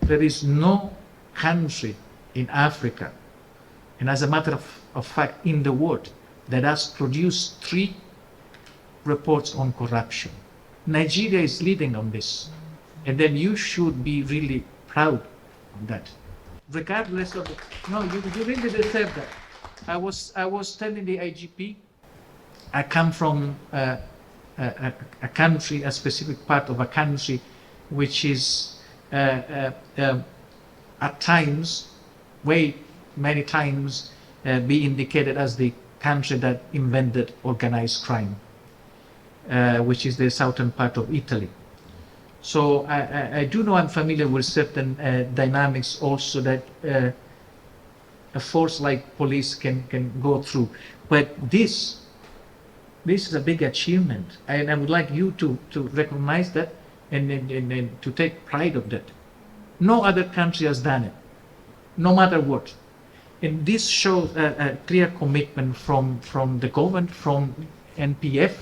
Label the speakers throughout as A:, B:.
A: there is no country in Africa, and as a matter of fact in the world, that has produced 3 reports on corruption. Nigeria is leading on this, and then you should be really proud of that. Regardless of no, you really deserve that. I was telling the IGP, I come from a country, a specific part of a country, which is at times, many times, be indicated as the country that invented organized crime, which is the southern part of Italy. So I do know, I'm familiar with certain dynamics also that a force like police can go through. But this is a big achievement, and I would like you to recognize that and to take pride of that. No other country has done it, no matter what. And this shows a clear commitment from the government, from NPF,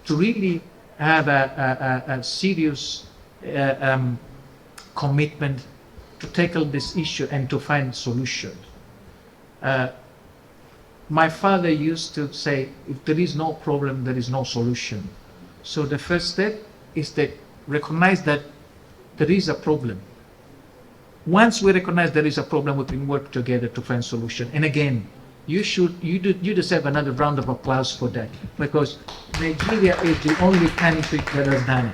A: to really have a serious commitment to tackle this issue and to find solutions. My father used to say, if there is no problem, there is no solution. So the first step is to recognize that there is a problem. Once we recognize there is a problem, we can work together to find solution. And again, you deserve another round of applause for that, because Nigeria is the only country that has done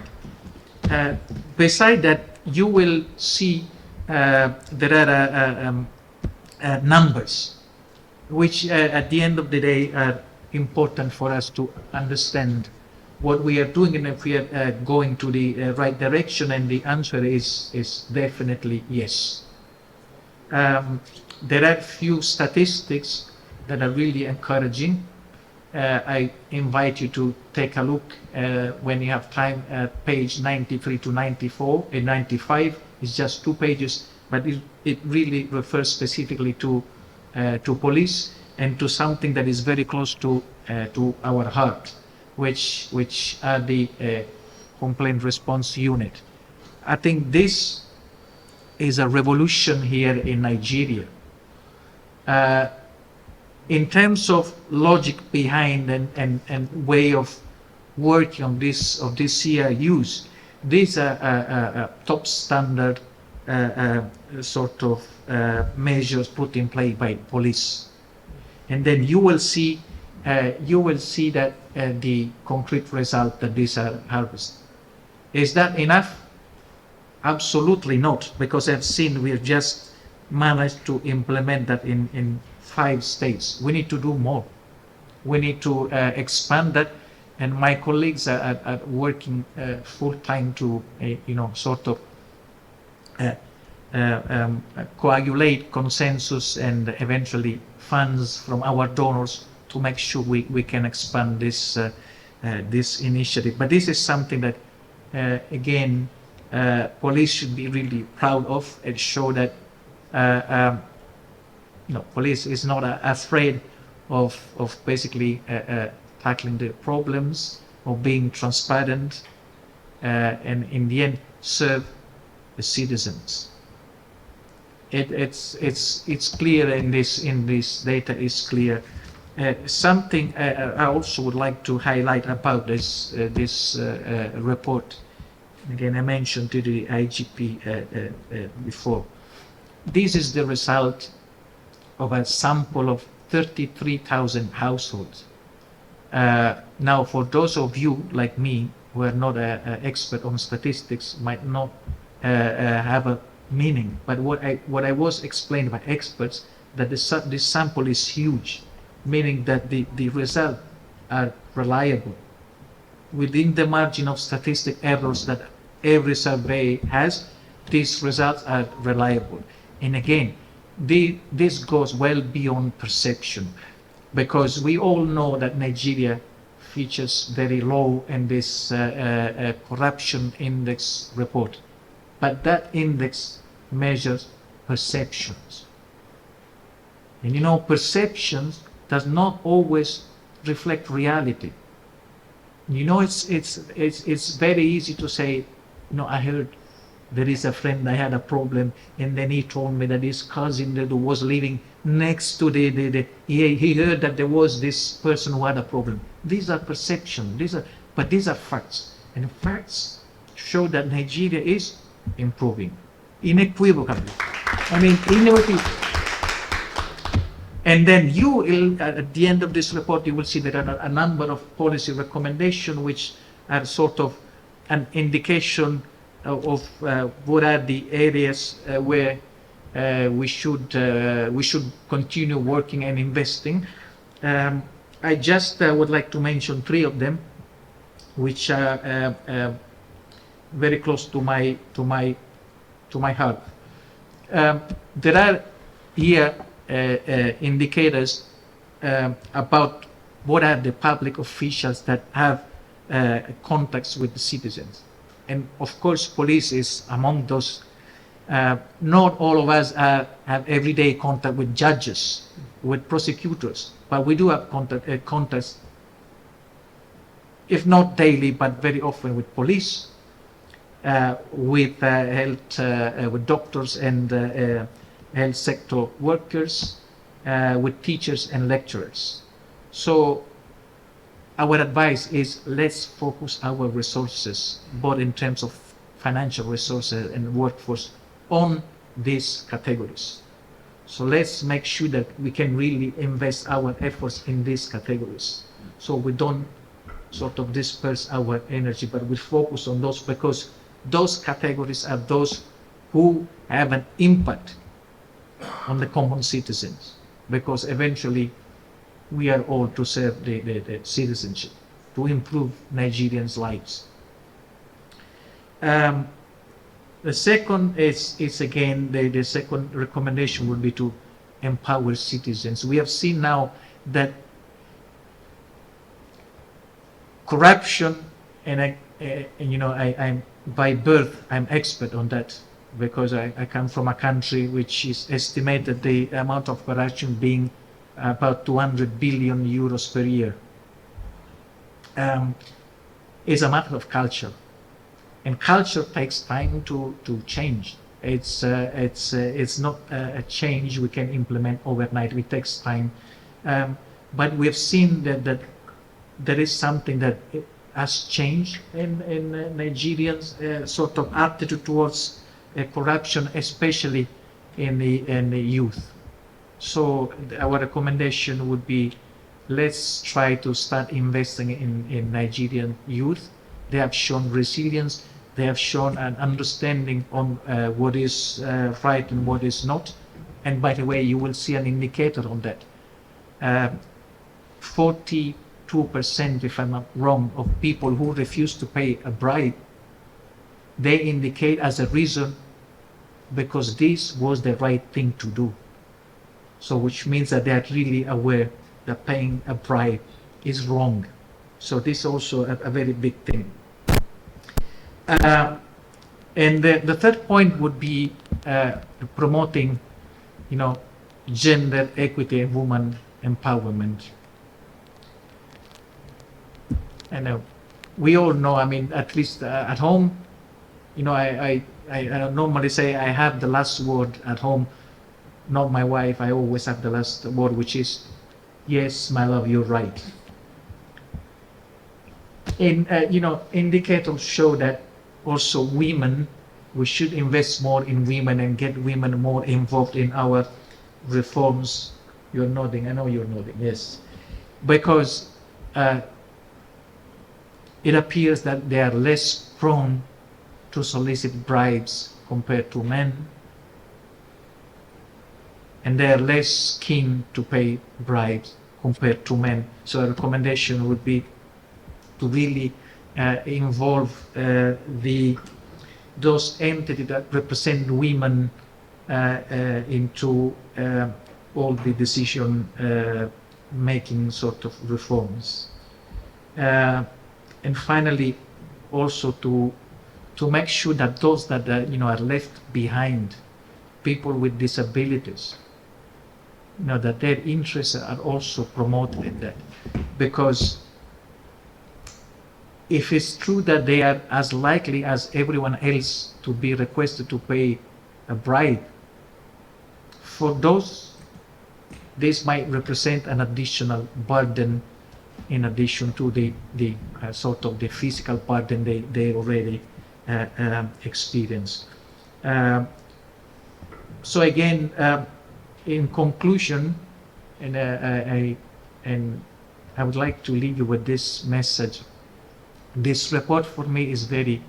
A: it. Beside that, you will see there are numbers, which at the end of the day are important for us to understand what we are doing and if we are going to the right direction, and the answer is definitely yes. There are few statistics that are really encouraging. I invite you to take a look when you have time at page 93 to 94 and 95. It's just 2 pages, but it really refers specifically to police and to something that is very close to our heart, which are the complaint response unit. I think this is a revolution here in Nigeria. In terms of logic behind and way of working on this CRUs, these are top standard sort of measures put in place by police, and then you will see that the concrete result that these are harvested. Is that enough? Absolutely not, because I've seen we've just managed to implement that in 5 states. We need to do more. We need to expand that, and my colleagues are working full time to sort of coagulate consensus and eventually funds from our donors to make sure we can expand this this initiative. But this is something that again police should be really proud of, and show that police is not afraid of basically tackling the problems, of being transparent, and in the end serve the citizens. It's clear in this data is clear. Something I also would like to highlight about this report. Again, I mentioned to the IGP before. This is the result of a sample of 33,000 households. Now, for those of you like me who are not an expert on statistics, might not have a meaning. But what I was explained by experts, that this sample is huge, meaning that the results are reliable within the margin of statistic errors that every survey has. These results are reliable, and again, this goes well beyond perception, because we all know that Nigeria features very low in this corruption index report, but that index measures perceptions, and perceptions does not always reflect reality. It's very easy to say I heard there is a friend, I had a problem, and then he told me that his cousin that was living next to he heard that there was this person who had a problem. These are perceptions, but these are facts. And facts show that Nigeria is improving, unequivocally. I mean, and then at the end of this report, you will see there are a number of policy recommendations which are sort of an indication of what are the areas where we should continue working and investing. I just would like to mention 3 of them, which are very close to my heart. There are here indicators about what are the public officials that have contacts with the citizens. And of course, police is among those. Not all of us have everyday contact with judges, with prosecutors, but we do have contacts, if not daily, but very often with police, with health, with doctors and health sector workers, with teachers and lecturers. So our advice is let's focus our resources, both in terms of financial resources and workforce, on these categories. So let's make sure that we can really invest our efforts in these categories, so we don't sort of disperse our energy, but we focus on those, because those categories are those who have an impact on the common citizens, because eventually we are all to serve the citizenship, to improve Nigerians' lives. The second is again, the second recommendation would be to empower citizens. We have seen now that corruption, and I'm by birth, I'm expert on that, because I come from a country which is estimated the amount of corruption being about 200 billion euros per year. Is a matter of culture, and culture takes time to change. It's not a change we can implement overnight. It takes time, but we have seen that there is something that has changed in Nigerians' sort of attitude towards corruption, especially in the youth. So our recommendation would be, let's try to start investing in Nigerian youth. They have shown resilience. They have shown an understanding on what is right and what is not. And by the way, you will see an indicator on that. 42%, if I'm not wrong, of people who refuse to pay a bribe, they indicate as a reason because this was the right thing to do. So which means that they are really aware that paying a bribe is wrong. So this is also a very big thing. And the third point would be promoting, gender equity and woman empowerment. And we all know, I mean, at least at home, I normally say I have the last word at home, not my wife. I always have the last word, which is, yes, my love, you're right. And, indicators show that also women, we should invest more in women and get women more involved in our reforms. You're nodding, I know you're nodding, yes. Because it appears that they are less prone to solicit bribes compared to men, and they are less keen to pay bribes compared to men. So a recommendation would be to really involve those entities that represent women into all the decision making sort of reforms. And finally, also to make sure that those that are left behind, people with disabilities, that their interests are also promoted in that, because if it's true that they are as likely as everyone else to be requested to pay a bribe, for those, this might represent an additional burden in addition to the sort of the physical burden they already experience. So again, in conclusion, and I would like to leave you with this message. This report for me is very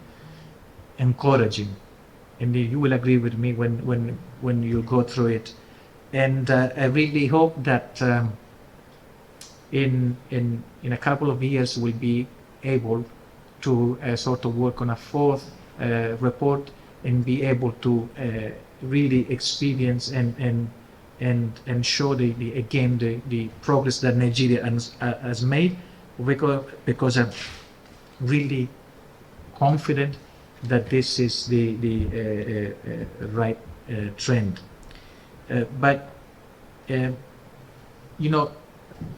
A: encouraging, and you will agree with me when you go through it. And I really hope that in a couple of years we'll be able to sort of work on a fourth report and be able to really experience and show the progress that Nigeria has made, because I'm really confident that this is the right trend. But you know,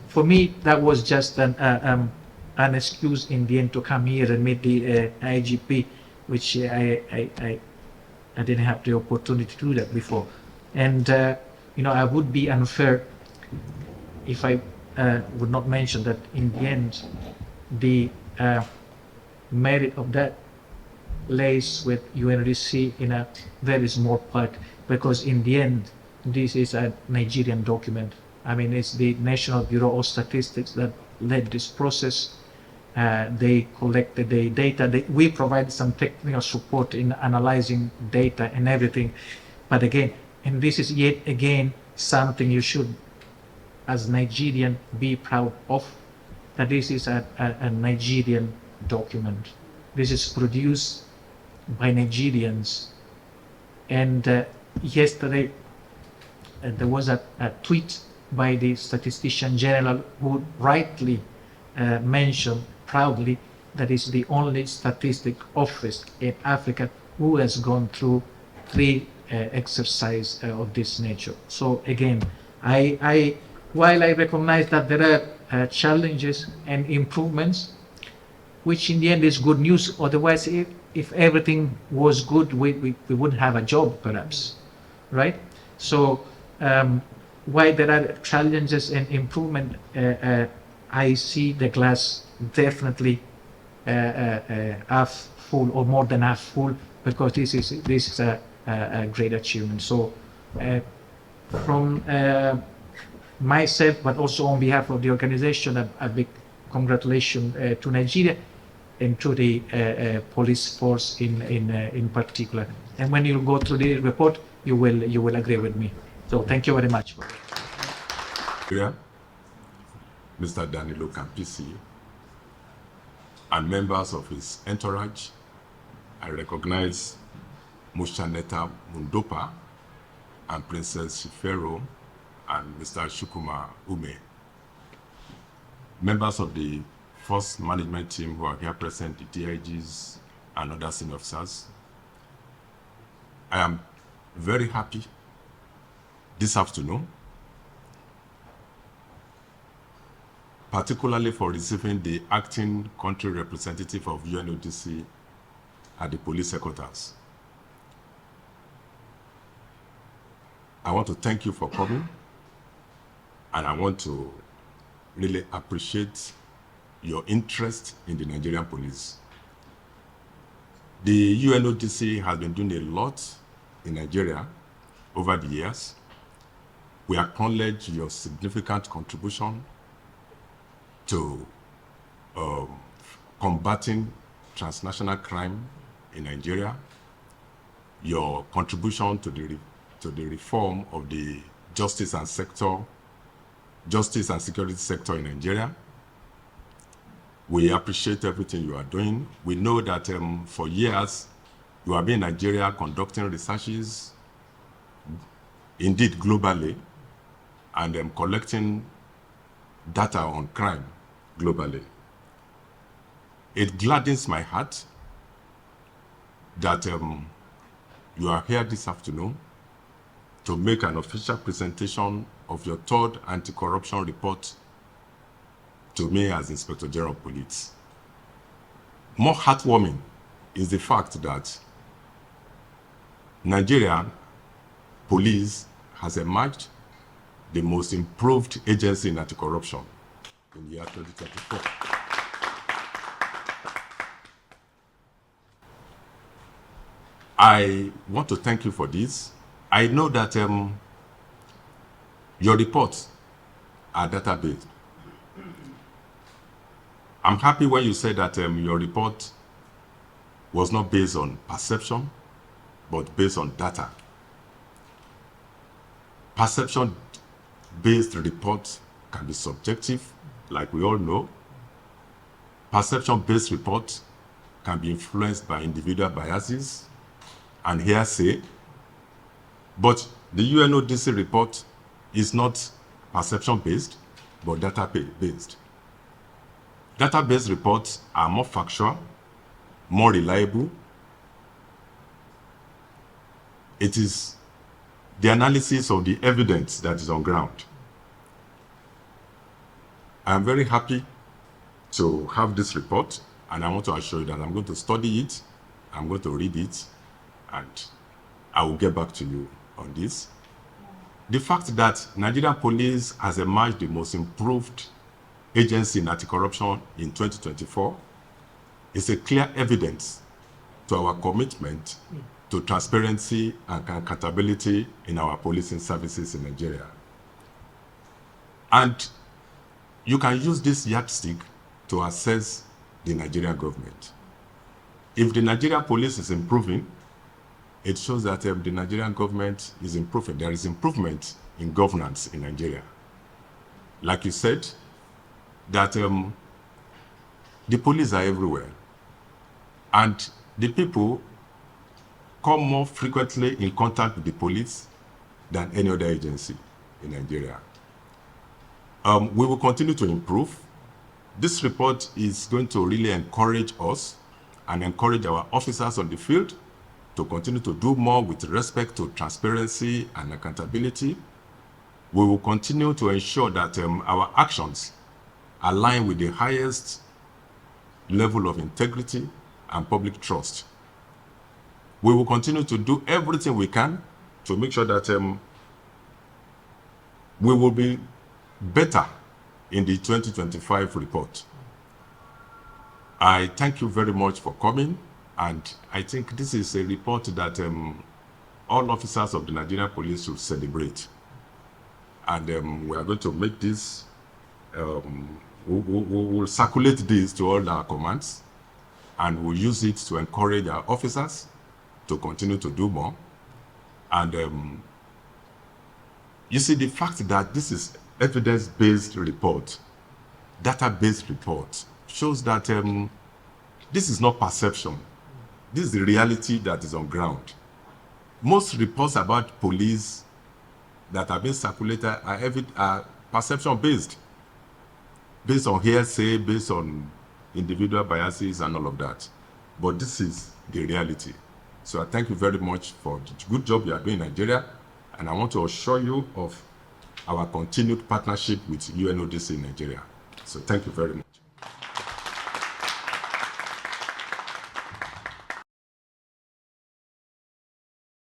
A: for me that was just an excuse in the end to come here and meet the IGP, which I didn't have the opportunity to do that before. And you know, I would be unfair if I would not mention that in the end the merit of that lays with UNODC in a very small part, because in the end this is a Nigerian document. I mean, it's the National Bureau of Statistics that led this process. They collected the data. We provided some technical support in analyzing data and everything. But again, and this is yet again something you should, as Nigerian, be proud of, that this is a Nigerian document. This is produced by Nigerians. And yesterday there was a tweet by the Statistician General who rightly mentioned proudly that is the only statistic office in Africa who has gone through 3 exercises of this nature. So again, while I recognize that there are challenges and improvements, which in the end is good news. Otherwise, if everything was good, we wouldn't have a job, perhaps, right? So while there are challenges and improvement, I see the glass definitely half full or more than half full, because this is a great achievement. So from myself, but also on behalf of the organization, a big congratulations to Nigeria and to the police force in particular. And when you go through the report, you will agree with me. So thank you very much.
B: Yeah. Mr. Danilo Campisi and members of his entourage. I recognize Mushaneta Mundopa and Princess Shifero and Mr. Shukuma Ume. Members of the first management team who are here present, the DIGs and other senior officers. I am very happy this afternoon, particularly for receiving the acting country representative of UNODC at the police headquarters. I want to thank you for coming, and I want to really appreciate your interest in the Nigerian police. The UNODC has been doing a lot in Nigeria over the years. We acknowledge your significant contribution to combating transnational crime in Nigeria, your contribution to the reform of the justice and security sector in Nigeria. We appreciate everything you are doing. We know that for years you have been in Nigeria conducting researches, indeed globally, and collecting data on crime globally. It gladdens my heart that you are here this afternoon to make an official presentation of your third anti-corruption report to me as Inspector General of Police. more heartwarming is the fact that Nigerian police has emerged the most improved agency in anti-corruption in the year 2024. I want to thank you for this. I know that your reports are data-based. I'm happy when you said that your report was not based on perception, but based on data. Perception-based reports can be subjective, like we all know. Perception-based reports can be influenced by individual biases and hearsay. But the UNODC report is not perception-based, but data-based. Data-based reports are more factual, more reliable. It is the analysis of the evidence that is on ground. I'm very happy to have this report, and I want to assure you that I'm going to study it, I'm going to read it, and I will get back to you on this. The fact that Nigerian police has emerged the most improved agency in anti-corruption in 2024 is a clear evidence to our commitment to transparency and accountability in our policing services in Nigeria. And you can use this yardstick to assess the Nigerian government. If the Nigerian police is improving, it shows that the Nigerian government is improving. There is improvement in governance in Nigeria. Like you said, that the police are everywhere, and the people come more frequently in contact with the police than any other agency in Nigeria. We will continue to improve. This report is going to really encourage us and encourage our officers on the field to continue to do more with respect to transparency and accountability. We will continue to ensure that our actions align with the highest level of integrity and public trust. We will continue to do everything we can to make sure that we will be better in the 2025 report. I thank you very much for coming, and I think this is a report that all officers of the Nigerian police should celebrate. And we are going to make this, we will circulate this to all our commands, and we'll use it to encourage our officers to continue to do more. And you see, the fact that this is evidence-based report, data-based report, shows that this is not perception. This is the reality that is on ground. Most reports about police that have been circulated are perception-based, based on hearsay, based on individual biases and all of that. But this is the reality. So I thank you very much for the good job you are doing in Nigeria, and I want to assure you of our continued partnership with UNODC in Nigeria. So thank you very much.